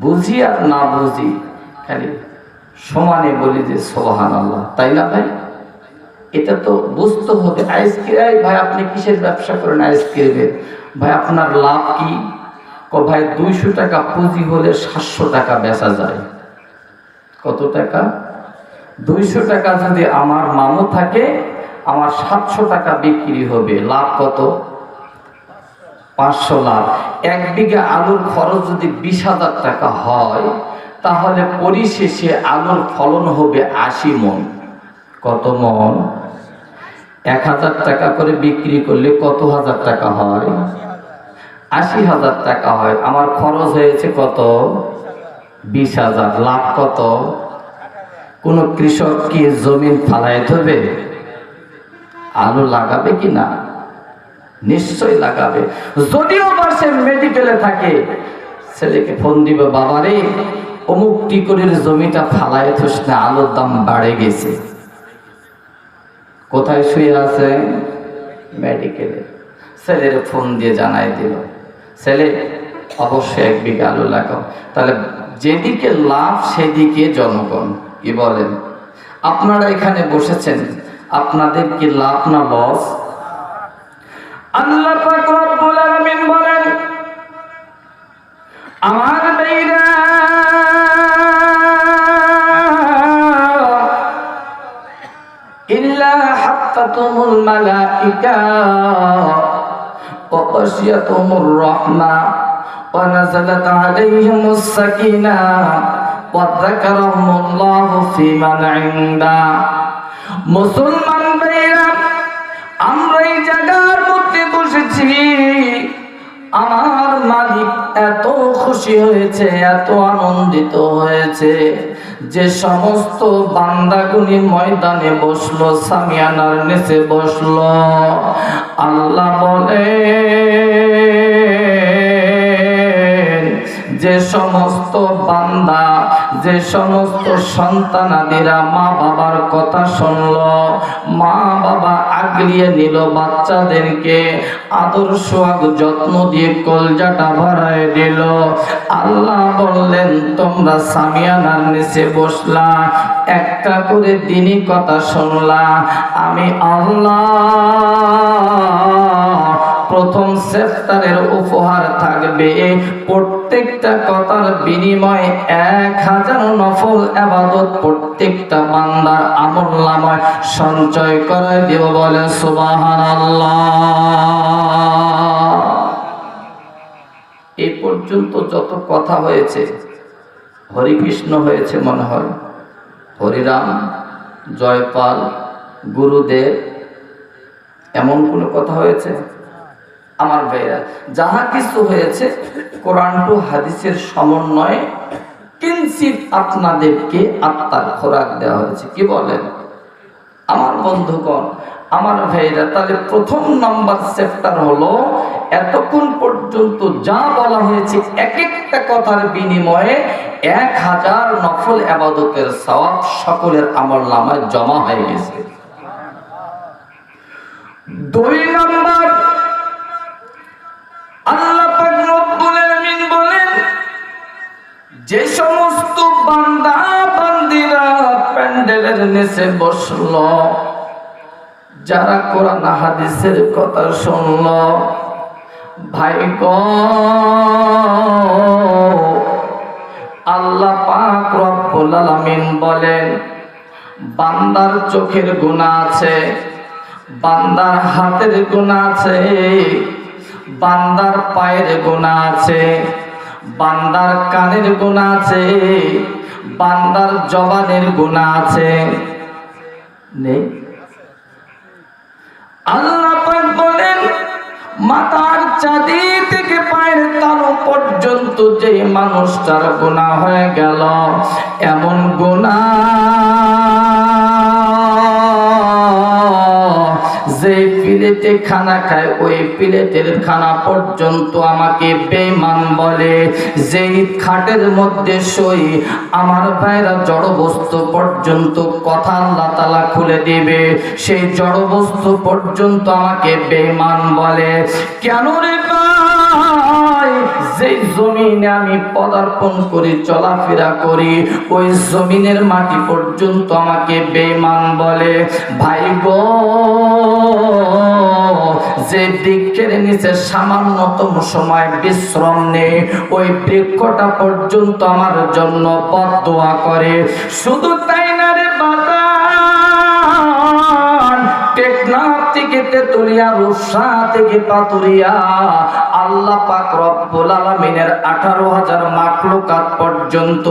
বুঝি আর না বুঝি খালি সমানে বলি যে সুবহানাল্লাহ, তাই না ভাই? এটা তো বুঝতে হবে। আইসক্রিম ভাই আপনি কিসের ব্যবসা করেন? আইসক্রিমের। ভাই আপনার লাভ কি? ভাই 200 টাকা পুঁজি হলে 700 টাকা বেচা যায়। কত টাকা? 200 টাকা যদি আমার মামু থাকে, আমার 700 টাকা বিক্রি হবে। লাভ কত? 500 লাভ। 1 বিঘা আলুর খরচ যদি 20,000 টাকা হয়, তাহলে পরিশেষে আলুর ফলন হবে 80 মণ। কত মণ? 1000 টাকা করে বিক্রি করলে কত হাজার টাকা হয়? 80,000 টাকা হয়। আমার খরচ হয়েছে কত? 20,000। লাভ কত? কোন কৃষক কি জমিন ফালায় দেবে? আলু লাগাবে কি না? নিশ্চয় লাগাবে। যদিও বা সে মেডিকেলে থাকে, ছেলেকে ফোন দিবে, বাবারে অমুক টিকরের জমিটা ফালায় থুস না, আলুর দাম বাড়ে গেছে। কোথায় শুয়ে আছে? মেডিকেলে। ছেলের ফোন দিয়ে জানাই দিল, ছেলে অবশ্যই 1 বিঘা আলু লাগাও। তাহলে যেদিকে লাভ সেদিকে জনগণ। কি বলেন? আপনারা এখানে বসেছেন, আপনাদের কি লাভ না লস? আল্লাহ পাক রব্বুল আলামিন বলেন, আমার ভাইরা ইল্লা হাত্তাতুমুল মালাইকা ওয়া গাশিয়াতুমুর রাহমা ওয়া নাযালাত আলাইহিমুস সাকিনা ওয়া যাকারাহুমুল্লাহু ফি মান ইনদা। মুসলমান ভাইরা, আমরা এই জায়গার মধ্যে বসেছি, আমার মালিক এত খুশি হয়েছে, এত আনন্দিত হয়েছে যে সমস্ত বান্দাগুনি ময়দানে বসলো, সামিয়ানার নিচে বসলো। আল্লাহ বলে, যে সমস্ত বান্দা, যে সমস্ত সন্তানাদিরা মা বাবার কথা শুনলো, মা বাবা আগলিয়ে নিল বাচ্চাদেরকে, আদর সোহাগ যত্ন দিয়ে কলজাটা ভরায় দিল। আল্লাহ বললেন, তোমরা সামিয়ানার নিচে বসলা, একটা করে দিনই কথা শুনলা, আমি আল্লাহ প্রথম সেফতারের উপহার থাকবে, প্রত্যেকটা কথার বিনিময়ে 1000 নফল ইবাদত প্রত্যেকটা বান্দার আমলনামায় সঞ্চয় করে দেব। বলেন সুবহানাল্লাহ। এই পর্যন্ত যত কথা হয়েছে, হরিকৃষ্ণ হয়েছে মনে হয়, হরিরাম, জয়পাল, গুরুদেব, এমন কোনো কথা হয়েছে? আমার ভাইরা, যাহা কিছু হয়েছে কোরআন টু হাদিসের সমন্বয়ে কিঞ্চিত আপনাদেরকে আত্মার খোরাক দেওয়া হয়েছে। কি বলেন আমার বন্ধুগণ, আমার ভাইরা? তাহলে প্রথম নাম্বার চ্যাপ্টার হলো, এতক্ষণ পর্যন্ত যা বলা হয়েছে এক একটা কথার বিনিময়ে 1000 নফল ইবাদতের সওয়াব সকলের আমলনামায় জমা হয়ে গেছে। 2 নাম্বার, আল্লাহ পাক রব্বুল আলামিন বলেন, যে সমস্ত বান্দা বান্দিরা প্যান্ডেলের নিচে বসলো, যারা কোরআন হাদিসের কথা শুনলো, ভাই গো, আল্লাহ পাক রব্বুল আলামিন বলেন, বান্দার চোখের গুনাহ আছে, বান্দার হাতের গুনাহ আছে, বান্দার পায়ের গুনাহ আছে, বান্দার কানের গুনাহ আছে, বান্দার জবানের গুনাহ আছে। নেই? আল্লাহ পাক বলেন, মাথার চাঁদি থেকে পায়ের তালু পর্যন্ত যে মানুষটার গুনাহ হয়ে গেল, এমন গুনাহ যে প্লেটে খানা খায় ওই প্লেটের খানা পর্যন্ত আমাকে বেঈমান বলে, যেই খাটের মধ্যে শুই আমার ভাইরা জড় বস্তু পর্যন্ত কথা আল্লাহ তাআলা খুলে দিবে, সেই জড় বস্তু পর্যন্ত আমাকে বেঈমান বলে। কেন রে ভাই? যে জমিনে আমি পদার্পণ করি, চলাফেরা করি, ওই জমিনের মাটি পর্যন্ত আমাকে বেঈমান বলে। ভাই গো, যে বৃক্ষের নিচে সামান্যতম সময় বিশ্রাম নেই, ওই বৃক্ষটা পর্যন্ত আমার জন্য বদদোয়া করে। শুধু তাই না রে বাজান, টেকনাফ থেকে তেতুলিয়া, রূপসা থেকে পাতুরিয়া, আল্লাহ পাক রব্বুল আলামিনের 18,000 মাখলুকাত পর্যন্ত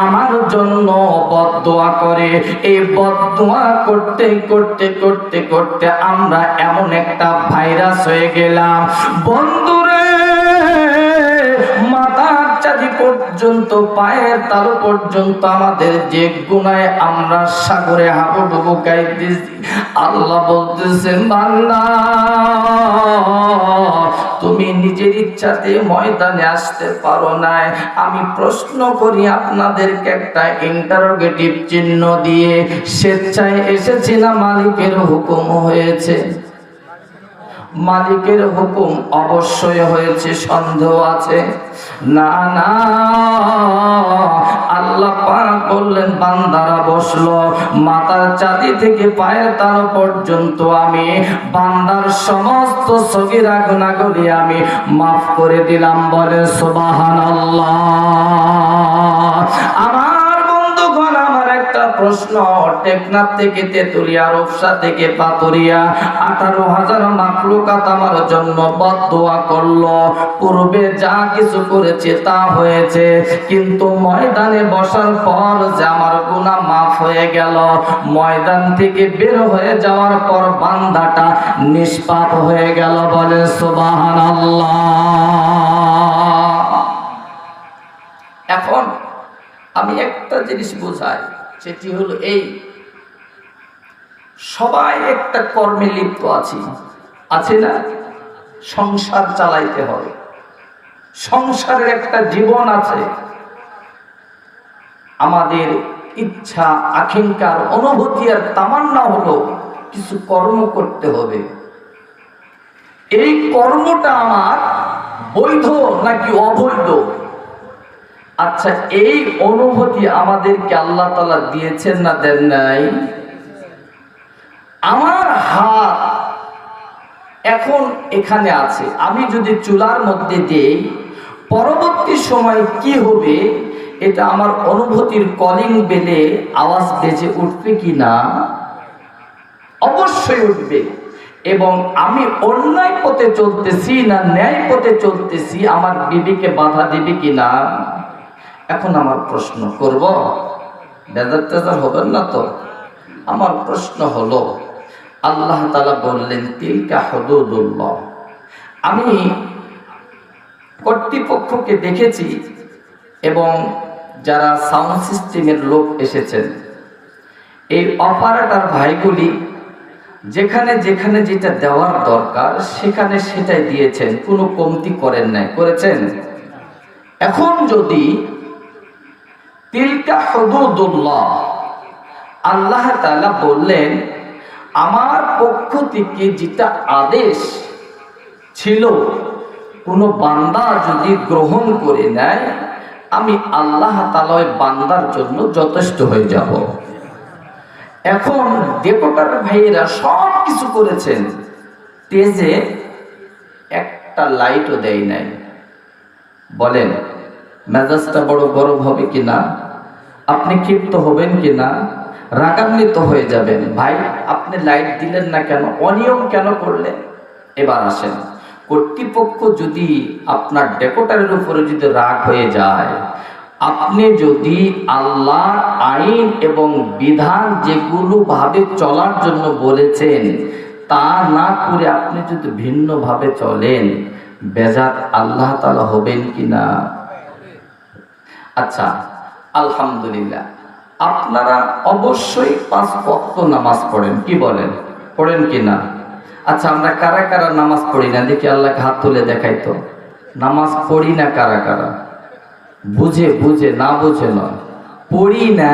আমার জন্য বদদোয়া করে। এই বদদোয়া করতে করতে করতে করতে আমরা এমন একটা ভাইরাস হয়ে গেলাম বন্ধুরে, মাথার চাঁদি পর্যন্ত, পায়ের তালু পর্যন্ত আমাদের যে গুনায় আমরা সাগরে হাবুডুবু গাইতেছি। আল্লাহ বলতেছেন, বান্দা তুমি নিজের ইচ্ছাতে ময়দানে আসতে পারো নাই। আমি প্রশ্ন করি আপনাদেরকে একটা ইন্টারোগেটিভ চিহ্ন দিয়ে, স্বেচ্ছায় এসেছি না মালিকের হুকুম হয়েছে? মালিকের হুকুম অবশ্যই হয়েছে, সন্দেহ আছে? না না, আল্লাহ পাক বললেন বান্দারা বসলো, মাথার চাঁদি থেকে পায়ের তালু পর্যন্ত আমি বান্দার সমস্ত সগীরা গুনাহগুলি আমি মাফ করে দিলাম। বলে সুবহানাল্লাহ। আমার বন্ধুগণ, আমার একটা প্রশ্ন, টেকনাফ থেকে তেতুলিয়া, রূপসা থেকে পাতুরিয়া 18,000 মাখলুকাত আমার জন্য বদদোয়া করলো। পূর্বে যা কিছু করেছে তা হয়েছে, কিন্তু ময়দানে বসার পর যে আমার গুনাহ মাফ হয়ে গেল, ময়দান থেকে বের হয়ে যাওয়ার পর বান্দাটা নিষ্পাপ হয়ে গেল। বলে সুবহানাল্লাহ। এখন আমি একটা জিনিস বোঝাই, সেটি হলো এই, সবাই একটা কর্মে লিপ্ত আছে না? সংসার চালাইতে হবে, সংসারের একটা জীবন আছে। আমাদের ইচ্ছা, আকাঙ্ক্ষার, অনুভূতি আর তামান্না হলো কিছু কর্ম করতে হবে। এই কর্মটা আমার বৈধ নাকি অবৈধ? আচ্ছা, এই অনুভূতি আমাদেরকে আল্লাহ তাআলা দিয়েছেন না দেন নাই? আমার হাত এখন এখানে আছে, আমি যদি চুলার মধ্যে দেই, পরবর্তী সময় কি হবে এটা আমার অনুভূতির কলিং বেলে আওয়াজ বেজে উঠবে কি না? অবশ্যই উঠবে। এবং আমি অন্যায় পথে চলতেছি না ন্যায় পথে চলতেছি, আমার বিবেকে বাধা দিবে কি না? এখন আমার প্রশ্ন করব, বেজার টেজার হবেন না তো? আমার প্রশ্ন হলো, আল্লাহ তাআলা বললেন তিলকা হুদুদুল্লাহ। আমি কর্তৃপক্ষকে দেখেছি এবং যারা সাউন্ড সিস্টেমের লোক এসেছেন, এই অপারেটর ভাইগুলি যেখানে যেখানে যেটা দেওয়ার দরকার সেখানে সেটাই দিয়েছেন, কোনো কমতি করেন নাই, করেছেন? এখন যদি তিলকা হুদুদুল্লাহ, আল্লাহ তাআলা বললেন আমার পক্ষ থেকে যেটা আদেশ ছিল, কোনো বান্দা যদি গ্রহণ করে নেয়, আমি আল্লাহ তাআলা ওই বান্দার জন্য যথেষ্ট হয়ে যাব। এখন ডেকোটার ভাইয়েরা সব কিছু করেছেন, তেজে একটা লাইটও দেয় নাই। বলেন মেজাজটা বড় গরম হবে কিনা? আপনি ক্ষিপ্ত হবেন কিনা? রাগান্বিত হয়ে যাবেন। ভাই আপনি লাইট দিলেন না কেন? অনিয়ম কেন করলেন? এবার আসেন, কর্তৃপক্ষ যদি আপনার ডেকোটারের উপরে যদি রাগ হয়ে যায়, আপনি যদি আল্লাহর আইন এবং বিধান যেগুলো ভাবে চলার জন্য বলেছেন তা না করে আপনি যদি ভিন্ন ভাবে চলেন, বেজাত আল্লাহ তাআলা হবেন কিনা? আচ্ছা, আলহামদুলিল্লাহ, আপনারা অবশ্যই 5 ওয়াক্ত নামাজ পড়েন, কি বলেন? পড়েন কিনা? আচ্ছা, আমরা কারা কারা নামাজ পড়ি না দেখি, আল্লাহকে হাত তুলে দেখাই তো। নামাজ পড়ি না কারা কারা? বুঝে বুঝে, না বুঝে নয়, পড়ি না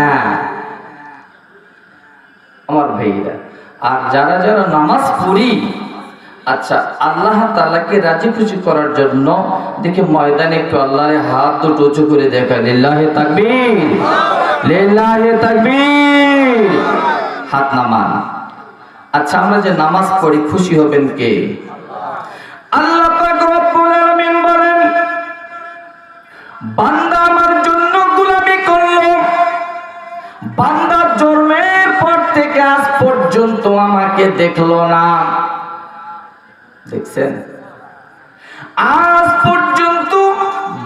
আমার ভাইরা। আর যারা যারা নামাজ পড়ি, আচ্ছা, আল্লাহ তাআলাকে রাজি খুশি করার জন্য দেখে ময়দানে একটু আল্লাহর হাত দুটো উঁচু করে দেখা, লিল্লাহি তাকবীর, লিল্লাহি তাকবীর, হাত নামান। আচ্ছা, আমরা যে নামাজ পড়ি খুশি হবেন কে? আল্লাহ পাক রব্বুল আলামিন বলেন, বান্দা আমার জন্য গোলামি করলো, বান্দা জন্মের পর থেকে আজ পর্যন্ত আমাকে দেখলো না। দেখছেন, আজ পর্যন্ত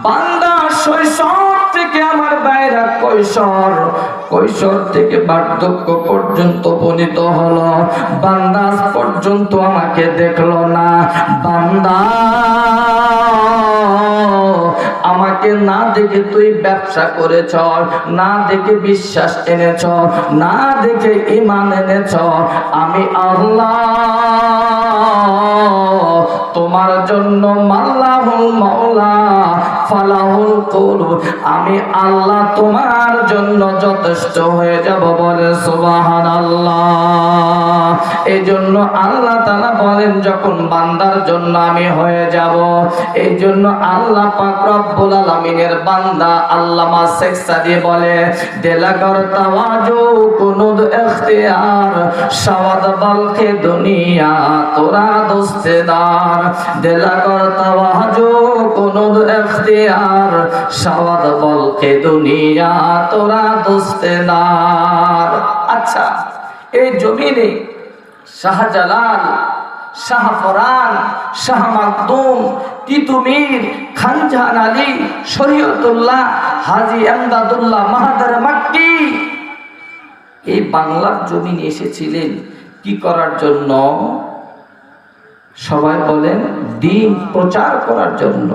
বান্দা শৈশব থেকে আমার বাইরা কৈশোর, কৈশোর থেকে বার্ধক্য পর্যন্ত উপনীত হলো, বান্দা আজ পর্যন্ত আমাকে দেখলো না। বান্দা আমাকে না দেখে তুই ব্যবসা করেছ, না দেখে বিশ্বাস এনেছ, না দেখে ঈমান এনেছ, আমি আল্লাহ তোমার জন্য মাল্লাহুল মাওলা ফালাহুল কুলুব, আমি আল্লাহ তোমার জন্য যথেষ্ট হয়ে যাব। বলে সুবহানাল্লাহ। এই জন্য আল্লাহ তাআলা বলেন, যখন বান্দার জন্য আমি হয়ে যাব, এই জন্য আল্লাহ পাক রব্বুল আলামিনের বান্দা আল্লামা শেখ সাদি বলে, দিলাগর তাওয়াজু কুনুদ ইখতিয়ার শাওয়াদ বালকে দুনিয়া তোরা দোস্তেদার, দিলাগর তাওয়াজু কুনুদ ইখতিয়ার শাওয়াদ বালকে দুনিয়া তোরা দোস্তেদার। আচ্ছা, এই জমিনে শাহজালাল, শাহ ফরান, শাহ মাকদুম, তিতুমির, খানজাহান আলী, শরীয়তুল্লাহ, হাজী আমদাদুল্লাহ মাহাদার মাক্কি এই বাংলার জমিনে এসেছিলেন কি করার জন্য? সবাই বলেন, দ্বীন প্রচার করার জন্য।